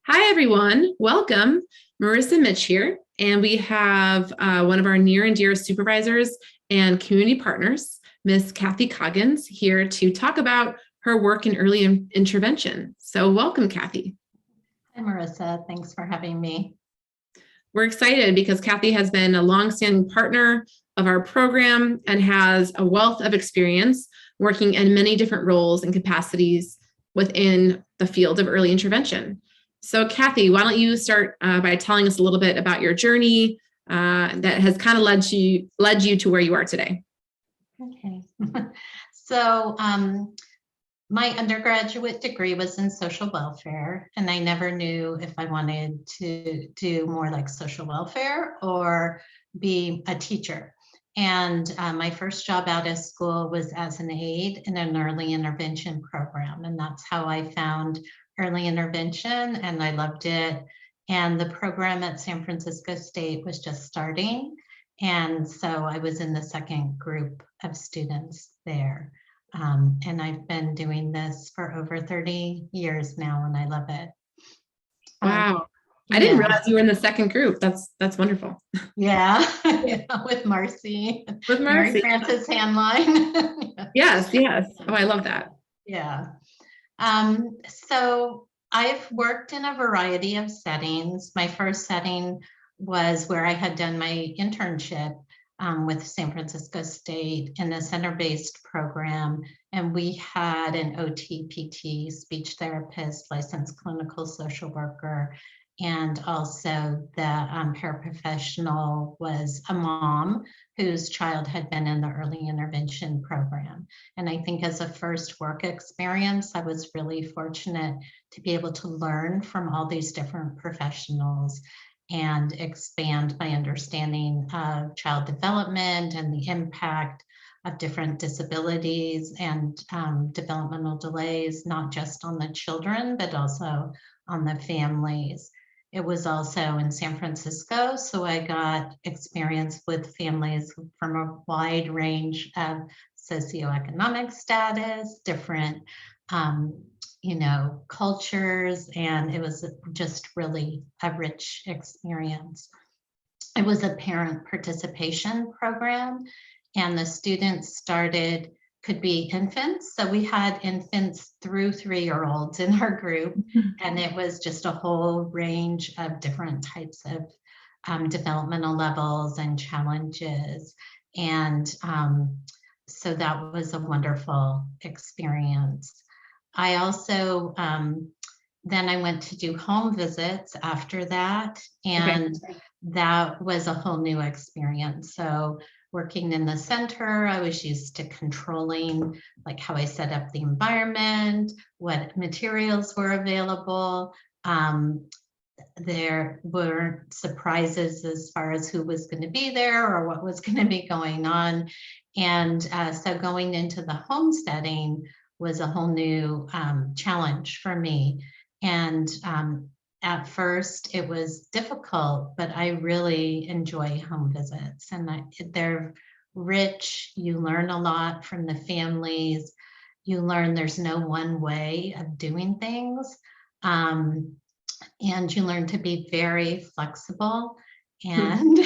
Hi, everyone. Welcome. Maryssa and Mitch here. And we have one of our near and dear supervisors and community partners, Miss Cathy Coggins, here to talk about her work in early intervention. So welcome, Cathy. Hi, Maryssa. Thanks for having me. We're excited because Cathy has been a longstanding partner of our program and has a wealth of experience working in many different roles and capacities within the field of early intervention. So Cathy, why don't you start by telling us a little bit about your journey that has kind of led you to where you are today. Okay. So my undergraduate degree was in social welfare, and I never knew if I wanted to do more like social welfare or be a teacher. And my first job out of school was as an aide in an early intervention program. And that's how I found early intervention, and I loved it. And the program at San Francisco State was just starting. And so I was in the second group of students there. And I've been doing this for over 30 years now, and I love it. Wow. I didn't realize you were in the second group. That's wonderful. Yeah, with Marcy. With Mary Maryssa. Frances Handline. Yes. Oh, I love that. Yeah. So I've worked in a variety of settings. My first setting was where I had done my internship with San Francisco State in a center-based program. And we had an OT-PT, speech therapist, licensed clinical social worker, and also the paraprofessional was a mom whose child had been in the early intervention program. And I think as a first work experience, I was really fortunate to be able to learn from all these different professionals and expand my understanding of child development and the impact of different disabilities and developmental delays, not just on the children, but also on the families. It was also in San Francisco, so I got experience with families from a wide range of socioeconomic status, different cultures, and it was just really a rich experience. It was a parent participation program, and the students could be infants. So we had infants through 3-year-olds in our group, and it was just a whole range of different types of developmental levels and challenges. And so that was a wonderful experience. I also, then I went to do home visits after that, and that was a whole new experience. So working in the center, I was used to controlling like how I set up the environment, what materials were available. There were surprises as far as who was going to be there or what was going to be going on. And so going into the home setting was a whole new challenge for me. And at first it was difficult, but I really enjoy home visits, and they're rich. You learn a lot from the families. You learn there's no one way of doing things. And you learn to be very flexible. And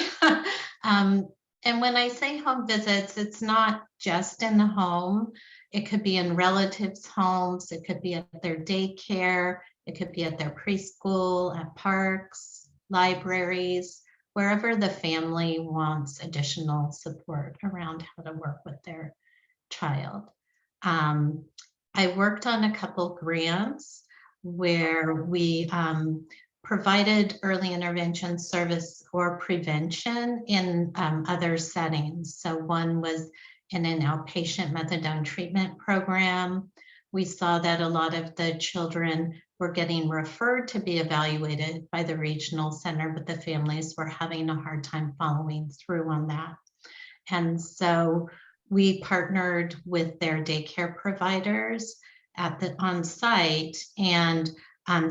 and when I say home visits, it's not just in the home. It could be in relatives' homes. It could be at their daycare. It could be at their preschool, at parks, libraries, wherever the family wants additional support around how to work with their child. I worked on a couple grants where we provided early intervention service or prevention in other settings. So one was in an outpatient methadone treatment program. We saw that a lot of the children were getting referred to be evaluated by the regional center, but the families were having a hard time following through on that. And so we partnered with their daycare providers on site and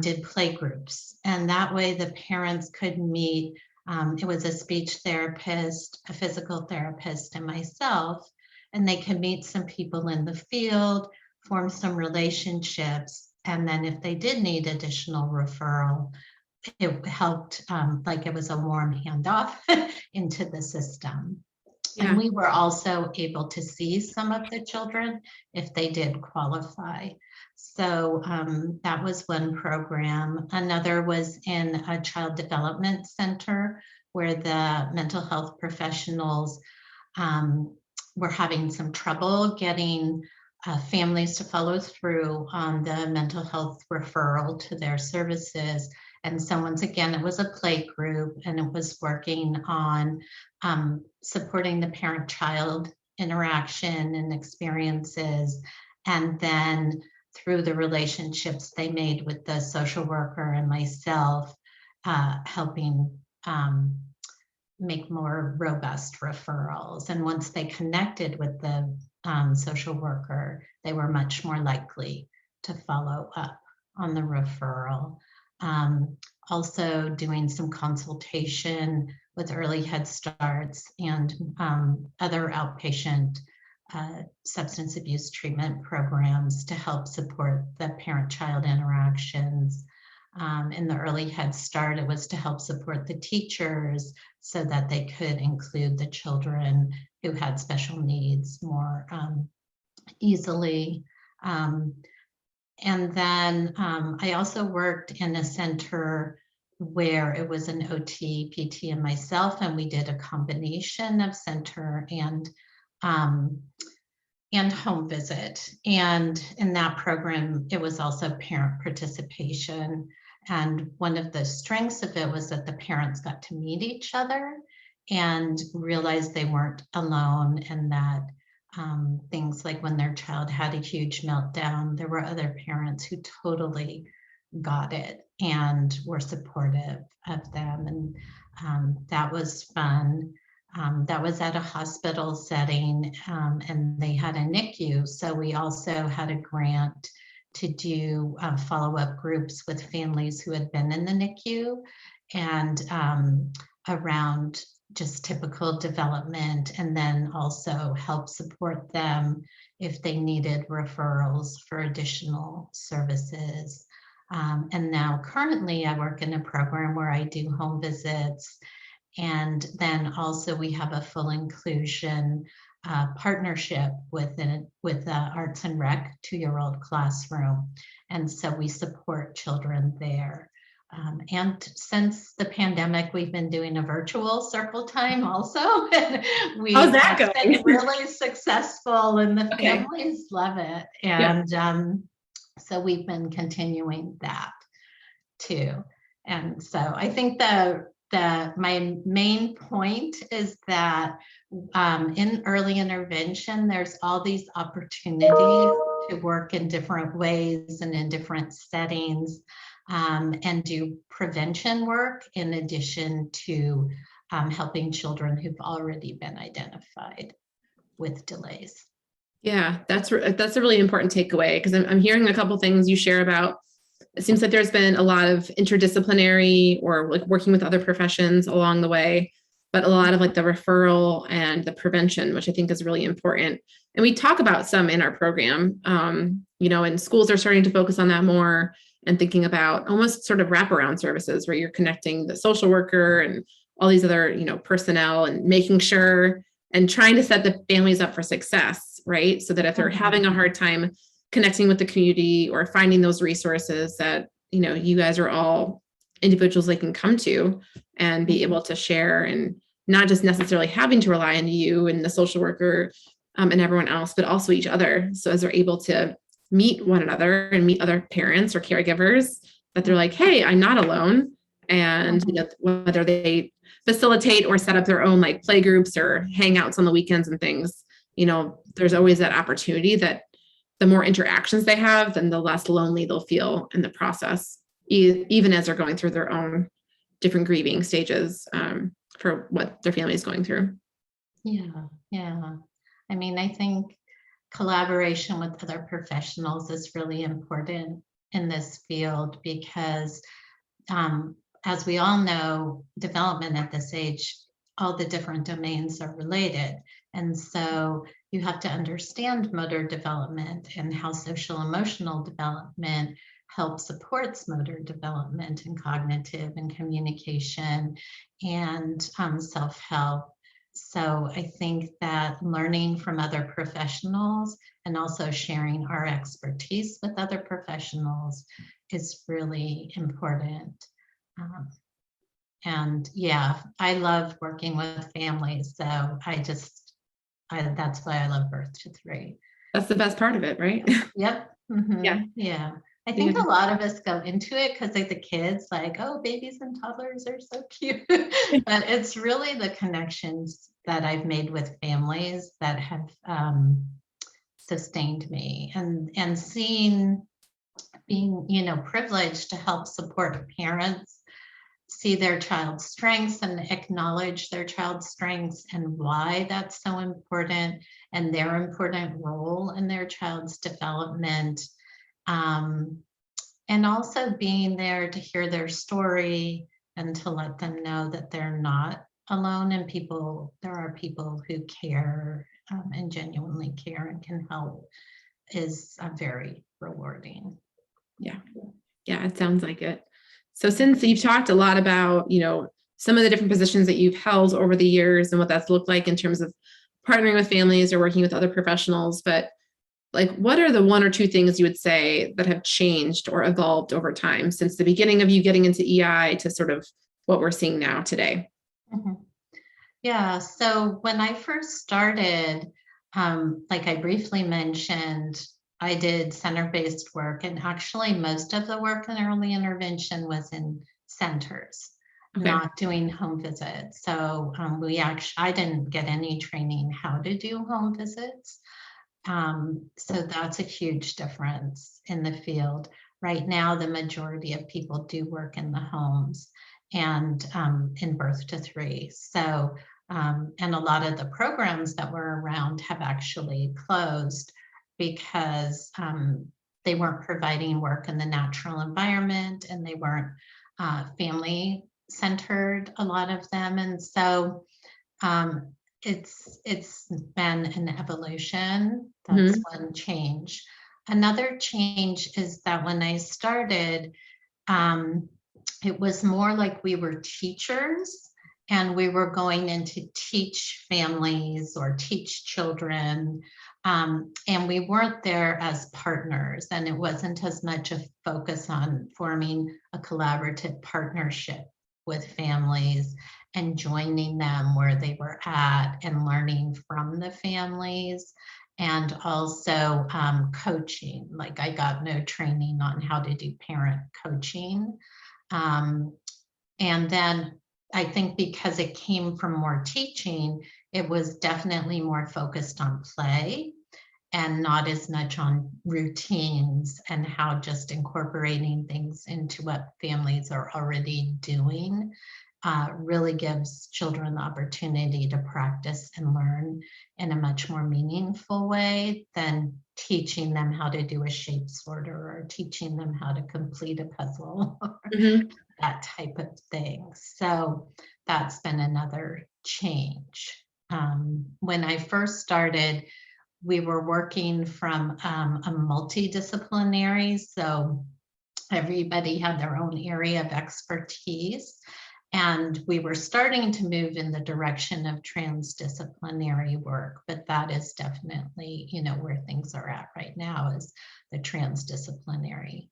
did play groups. And that way the parents could meet. It was a speech therapist, a physical therapist, and myself, and they could meet some people in the field, form some relationships, And then if they did need additional referral, it helped, like it was a warm handoff into the system. Yeah. And we were also able to see some of the children if they did qualify. So that was one program. Another was in a child development center where the mental health professionals were having some trouble getting families to follow through on the mental health referral to their services. And so once again, it was a play group, and it was working on supporting the parent-child interaction and experiences. And then through the relationships they made with the social worker and myself, helping make more robust referrals. And once they connected with the social worker, they were much more likely to follow up on the referral. Also doing some consultation with early Head Starts and other outpatient substance abuse treatment programs to help support the parent-child interactions. In the early Head Start, it was to help support the teachers so that they could include the children who had special needs more easily. And then I also worked in a center where it was an OT, PT, and myself, and we did a combination of center and home visit. And in that program, it was also parent participation. And one of the strengths of it was that the parents got to meet each other and realized they weren't alone, and that things like when their child had a huge meltdown, there were other parents who totally got it and were supportive of them. And that was fun. That was at a hospital setting, and they had a NICU. So we also had a grant to do follow-up groups with families who had been in the NICU and around just typical development, and then also help support them if they needed referrals for additional services. And now currently I work in a program where I do home visits, and then also we have a full inclusion partnership with Arts and Rec 2-year-old classroom. And so we support children there. And since the pandemic, we've been doing a virtual circle time also. How's that going? Been really successful, and the families love it. And so we've been continuing that too. And so I think my main point is that in early intervention, there's all these opportunities to work in different ways and in different settings, and do prevention work in addition to helping children who've already been identified with delays. Yeah, that's a really important takeaway, because I'm hearing a couple things you share about. It seems like there's been a lot of interdisciplinary or like working with other professions along the way, but a lot of like the referral and the prevention, which I think is really important. And we talk about some in our program, and schools are starting to focus on that more and thinking about almost sort of wraparound services where you're connecting the social worker and all these other, personnel, and making sure and trying to set the families up for success, right? So that if they're having a hard time connecting with the community or finding those resources that, you guys are all individuals they can come to and be able to share, and not just necessarily having to rely on you and the social worker and everyone else, but also each other. So as they're able to meet one another and meet other parents or caregivers, that they're like, hey, I'm not alone. And whether they facilitate or set up their own like play groups or hangouts on the weekends and things, there's always that opportunity that the more interactions they have, then the less lonely they'll feel in the process, even as they're going through their own different grieving stages for what their family is going through. Yeah. I mean, I think collaboration with other professionals is really important in this field, because as we all know, development at this age, all the different domains are related. And so you have to understand motor development and how social emotional development help supports motor development and cognitive and communication and self-help. So I think that learning from other professionals and also sharing our expertise with other professionals is really important. Um, and yeah, I love working with families. So that's why I love Birth to Three. That's the best part of it, right? Yep. Yeah. Yeah. I Yeah. think a lot of us go into it because like the kids, like, oh, babies and toddlers are so cute. But it's really the connections that I've made with families that have sustained me, and being, privileged to help support parents see their child's strengths and acknowledge their child's strengths and why that's so important and their important role in their child's development. And also being there to hear their story and to let them know that they're not alone, and there are people who care and genuinely care and can help is very rewarding. Yeah. Yeah, it sounds like it. So since you've talked a lot about, some of the different positions that you've held over the years and what that's looked like in terms of partnering with families or working with other professionals, but like, what are the one or two things you would say that have changed or evolved over time since the beginning of you getting into EI to sort of what we're seeing now today? Mhm. Yeah, so when I first started, like I briefly mentioned, I did center-based work, and actually most of the work in early intervention was in centers, Okay. not doing home visits. So I didn't get any training how to do home visits. So that's a huge difference in the field. Right now, the majority of people do work in the homes and in Birth to Three. So, and a lot of the programs that were around have actually closed because they weren't providing work in the natural environment, and they weren't family centered, a lot of them. And so it's been an evolution. That's one change. Another change is that when I started, it was more like we were teachers and we were going in to teach families or teach children. And we weren't there as partners, and it wasn't as much a focus on forming a collaborative partnership with families and joining them where they were at and learning from the families, and also coaching. Like I got no training on how to do parent coaching. And then I think because it came from more teaching, it was definitely more focused on play and not as much on routines and how just incorporating things into what families are already doing really gives children the opportunity to practice and learn in a much more meaningful way than teaching them how to do a shape sorter or teaching them how to complete a puzzle or that type of thing. So that's been another change. When I first started, we were working from a multidisciplinary, so everybody had their own area of expertise. And we were starting to move in the direction of transdisciplinary work, but that is definitely, where things are at right now is the transdisciplinary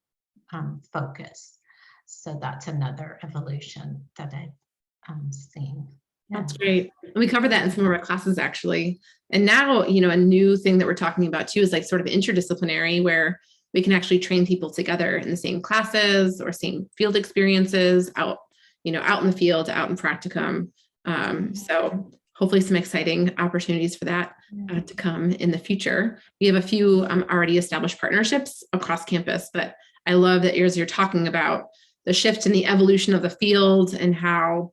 focus. So that's another evolution that I've seen. Yeah. That's great. And we covered that in some of our classes actually. And now, a new thing that we're talking about too is like sort of interdisciplinary, where we can actually train people together in the same classes or same field experiences out in the field, out in practicum. So hopefully some exciting opportunities for that to come in the future. We have a few already established partnerships across campus, but I love that as you're talking about the shift in the evolution of the field and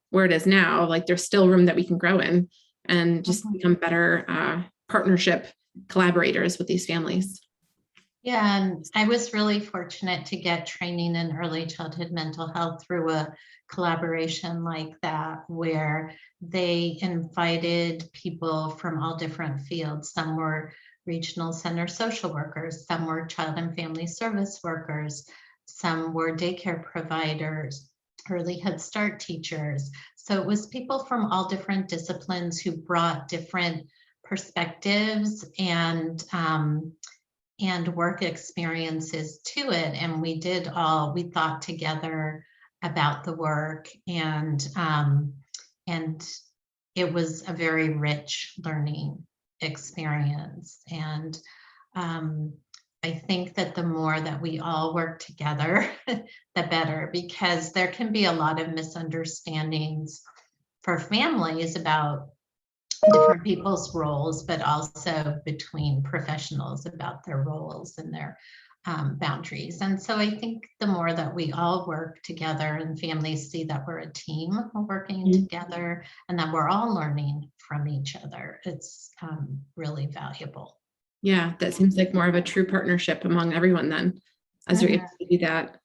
where it is now, like there's still room that we can grow in and just become better partnership collaborators with these families. Yeah, and I was really fortunate to get training in early childhood mental health through a collaboration like that, where they invited people from all different fields. Some were regional center social workers, some were child and family service workers, some were daycare providers, early Head Start teachers. So it was people from all different disciplines who brought different perspectives and work experiences to it. And we thought together about the work, and it was a very rich learning experience. And I think that the more that we all work together, the better, because there can be a lot of misunderstandings for families about different people's roles, but also between professionals about their roles and their boundaries. And so I think the more that we all work together and families see that we're a team working together and that we're all learning from each other, it's really valuable. Yeah, that seems like more of a true partnership among everyone then, as you're able to do that.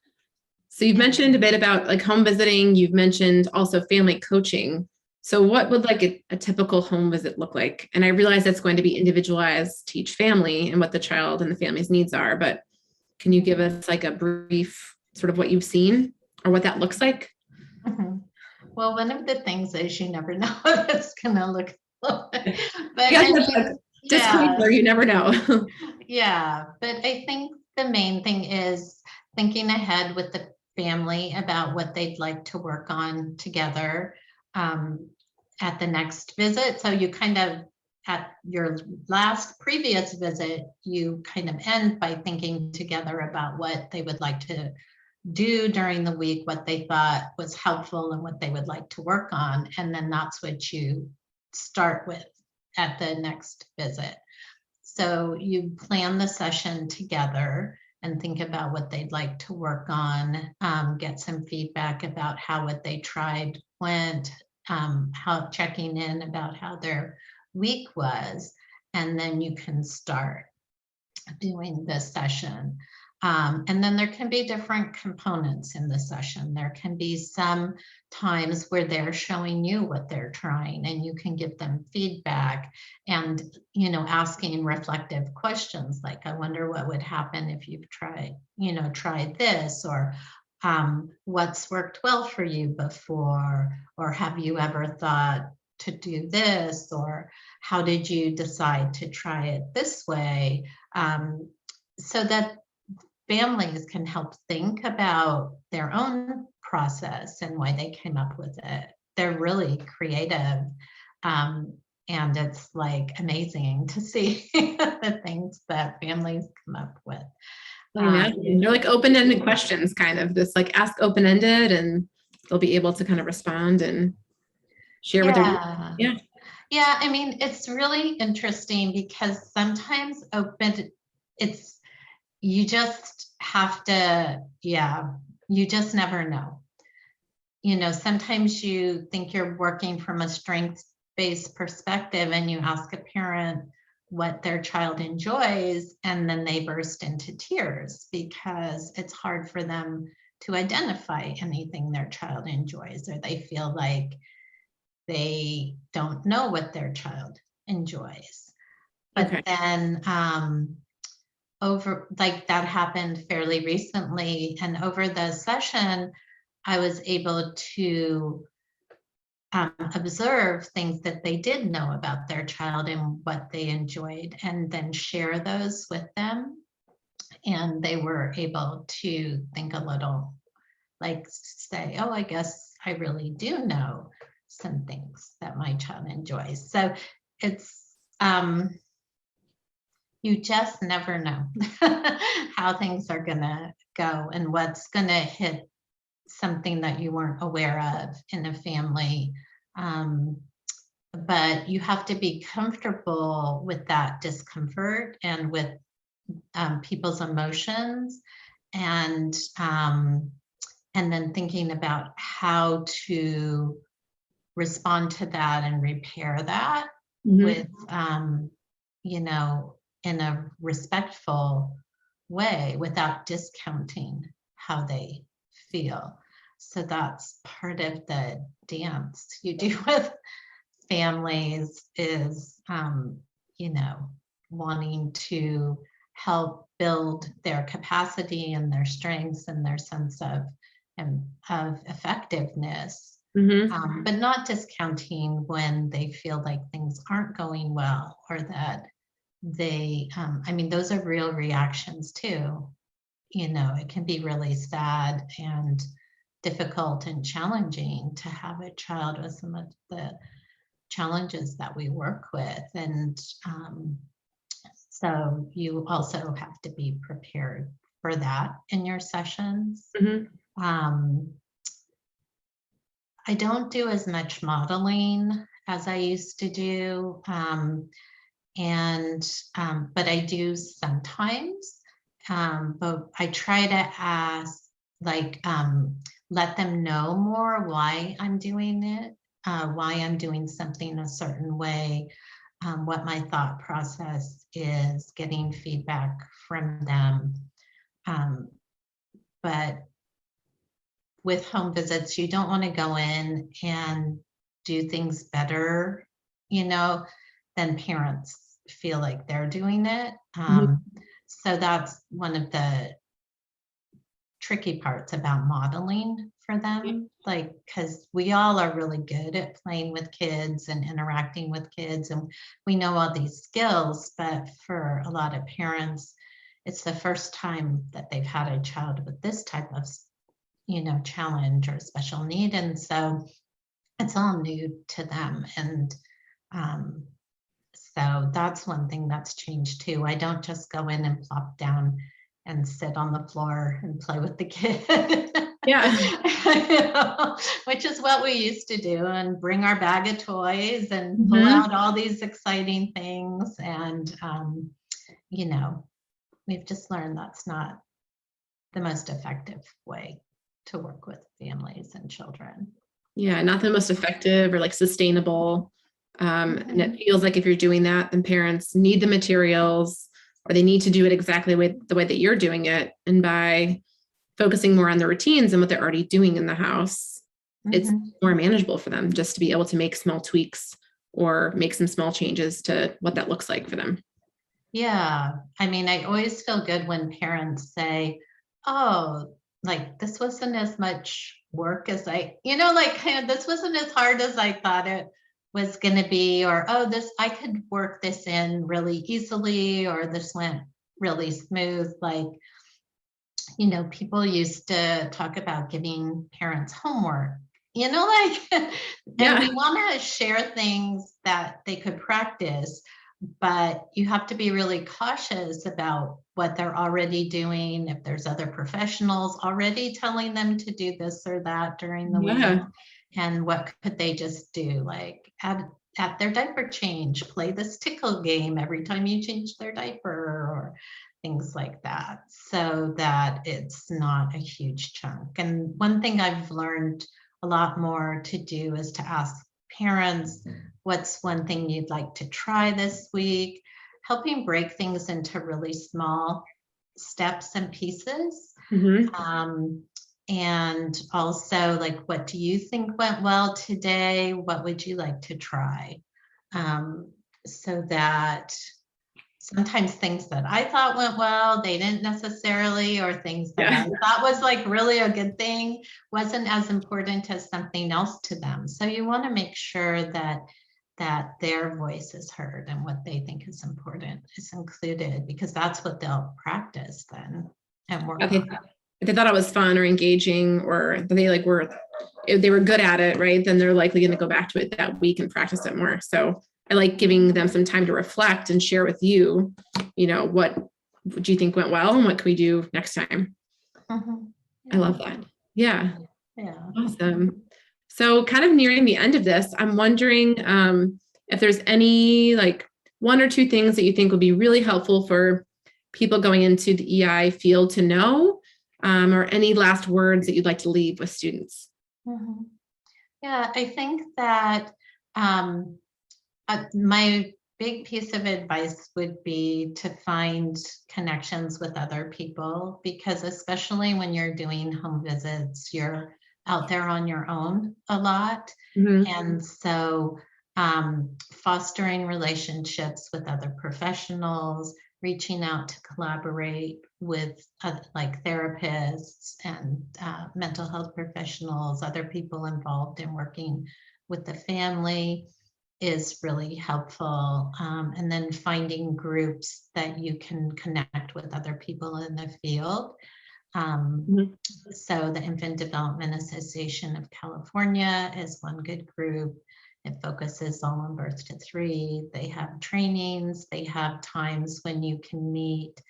So you've mentioned a bit about like home visiting. You've mentioned also family coaching. So what would like a typical home visit look like? And I realize that's going to be individualized to each family and what the child and the family's needs are, but can you give us like a brief sort of what you've seen or what that looks like? Mm-hmm. Well, one of the things is you never know what it's going to look like. But Yeah, I mean, disclaimer, you never know. yeah, but I think the main thing is thinking ahead with the family about what they'd like to work on together at the next visit. So you kind of, at your previous visit, you kind of end by thinking together about what they would like to do during the week, what they thought was helpful and what they would like to work on. And then that's what you start with at the next visit. So you plan the session together and think about what they'd like to work on, get some feedback about how what they tried went, how checking in about how their week was, and then you can start doing the session. And then there can be different components in the session. There can be some times where they're showing you what they're trying and you can give them feedback and, asking reflective questions like, I wonder what would happen if you've tried this, or what's worked well for you before, or have you ever thought to do this, or how did you decide to try it this way? So that families can help think about their own process and why they came up with it. They're really creative. And it's like amazing to see the things that families come up with. They're like open-ended questions, kind of this like ask open-ended, and they'll be able to kind of respond and share what they're doing. Yeah, I mean, it's really interesting because sometimes you just have to, you just never know. Sometimes you think you're working from a strengths-based perspective and you ask a parent what their child enjoys, and then they burst into tears because it's hard for them to identify anything their child enjoys, or they feel like they don't know what their child enjoys. But then over, like, that happened fairly recently, and over the session I was able to observe things that they did know about their child and what they enjoyed, and then share those with them. And they were able to think a little, like say, oh, I guess I really do know some things that my child enjoys. So it's, you just never know how things are gonna go and what's gonna hit something that you weren't aware of in a family. But you have to be comfortable with that discomfort and with people's emotions, and then thinking about how to respond to that and repair that with, in a respectful way without discounting how they feel. So that's part of the dance you do with families is, wanting to help build their capacity and their strengths and their sense of effectiveness, but not discounting when they feel like things aren't going well, or that they, I mean, those are real reactions too. You know, it can be really sad and difficult and challenging to have a child with some of the challenges that we work with. And so you also have to be prepared for that in your sessions. I don't do as much modeling as I used to do. But I do sometimes, but I try to ask, like, let them know more why I'm doing it, why I'm doing something a certain way, what my thought process is, getting feedback from them. But with home visits, you don't want to go in and do things better, you know, than parents feel like they're doing it. So that's one of the tricky parts about modeling for them, like, because we all are really good at playing with kids and interacting with kids, and we know all these skills, but for a lot of parents, it's the first time that they've had a child with this type of, you know, challenge or special need, and so it's all new to them. And so that's one thing that's changed too. I don't just go in and plop down and sit on the floor and play with the kid. Yeah. You know, which is what we used to do, and bring our bag of toys and pull out all these exciting things. And, you know, we've just learned that's not the most effective way to work with families and children. Yeah, not the most effective or like sustainable. And it feels like if you're doing that, then parents need the materials, or they need to do it exactly the way that you're doing it. And by focusing more on the routines and what they're already doing in the house, it's more manageable for them just to be able to make small tweaks or make some small changes to what that looks like for them. Yeah. I mean, I always feel good when parents say, oh, like, this wasn't as much work as you know, like, this wasn't as hard as I thought it was going to be, or, oh, I could work this in really easily, or this went really smooth. Like, you know, people used to talk about giving parents homework, you know, like, and we want to share things that they could practice, but you have to be really cautious about what they're already doing. If there's other professionals already telling them to do this or that during the week, and what could they just do, like at their diaper change, play this tickle game every time you change their diaper, or things like that, so that it's not a huge chunk. And one thing I've learned a lot more to do is to ask parents, what's one thing you'd like to try this week? Helping break things into really small steps and pieces. And also, like, what do you think went well today? What would you like to try? So that sometimes things that I thought went well, they didn't necessarily, or things that I thought was like really a good thing wasn't as important as something else to them. So you want to make sure that their voice is heard and what they think is important is included, because that's what they'll practice then and work on. If they thought it was fun or engaging, or if they were good at it, right, then they're likely going to go back to it that week and practice it more. So I like giving them some time to reflect and share with you, you know, what do you think went well and what can we do next time? I love that. Yeah. Awesome. So kind of nearing the end of this, I'm wondering if there's any like one or two things that you think would be really helpful for people going into the EI field to know, or any last words that you'd like to leave with students. Yeah, I think that my big piece of advice would be to find connections with other people, because especially when you're doing home visits, you're out there on your own a lot. And so fostering relationships with other professionals, reaching out to collaborate with like therapists and mental health professionals, other people involved in working with the family is really helpful. And then finding groups that you can connect with other people in the field. So the Infant Development Association of California is one good group. It focuses on birth to 3. They have trainings. They have times when you can meet.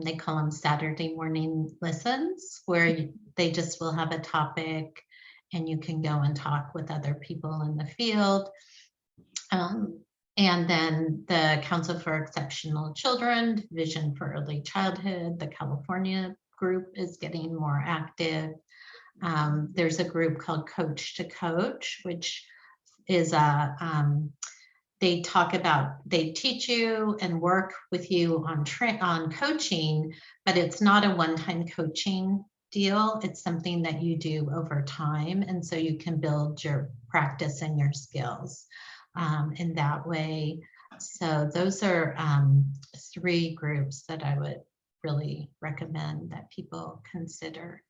They call them Saturday morning listens, where they just will have a topic and you can go and talk with other people in the field. And then the Council for Exceptional Children, Vision for Early Childhood, the California group is getting more active. There's a group called Coach to Coach, which is they teach you and work with you on coaching, but it's not a one-time coaching deal. It's something that you do over time, and so you can build your practice and your skills in that way. So those are 3 groups that I would really recommend that people consider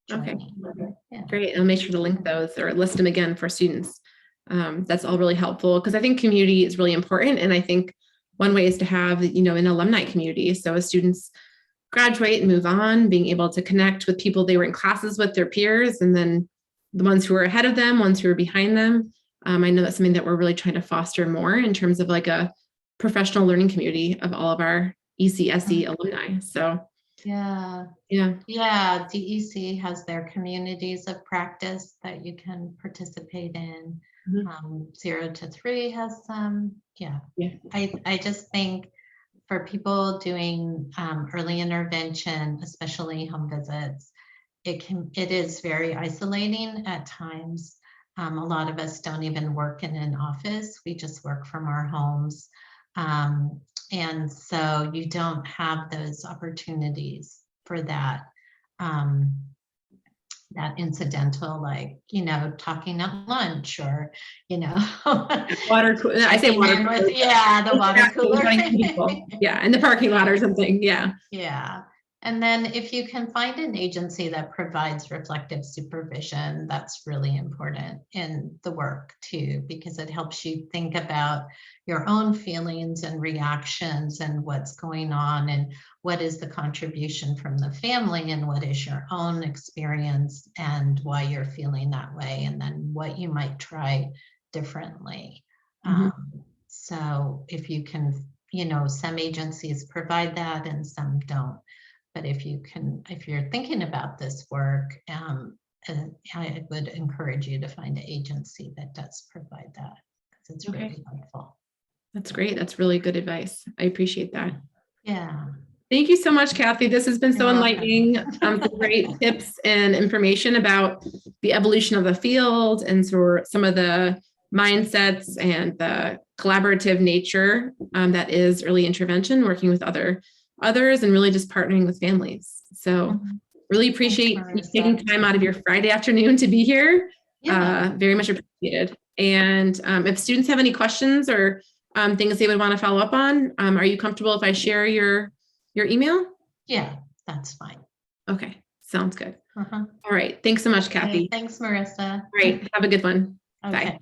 joining. Okay, yeah. Great. I'll make sure to link those or list them again for students. That's all really helpful because I think community is really important. And I think one way is to have, an alumni community. So as students graduate and move on, being able to connect with people they were in classes with, their peers, and then the ones who are ahead of them, ones who are behind them. I know that's something that we're really trying to foster more in terms of like a professional learning community of all of our ECSE alumni. So yeah. DEC has their communities of practice that you can participate in. 0 to 3 has some. I just think for people doing early intervention, especially home visits, it is very isolating at times. A lot of us don't even work in an office. We just work from our homes. And so you don't have those opportunities for that, that incidental, like, talking at lunch or, water cooler. I say water cooler. The water cooler. In the parking lot or something. Yeah. And then if you can find an agency that provides reflective supervision, that's really important in the work too, because it helps you think about your own feelings and reactions and what's going on and what is the contribution from the family and what is your own experience and why you're feeling that way, and then what you might try differently. So if you can, some agencies provide that and some don't. But if you're thinking about this work, I would encourage you to find an agency that does provide that, because it's really helpful. That's great. That's really good advice. I appreciate that. Yeah. Thank you so much, Cathy. This has been so enlightening. Some great tips and information about the evolution of the field and some of the mindsets and the collaborative nature that is early intervention, working with others and really just partnering with families. So really appreciate you taking time out of your Friday afternoon to be here. Very much appreciated. And if students have any questions or things they would want to follow up on, are you comfortable if I share your email? Yeah, that's fine. Okay, sounds good. All right. Thanks so much, Cathy. Okay, thanks, Maryssa. All right. Have a good one. Okay. Bye.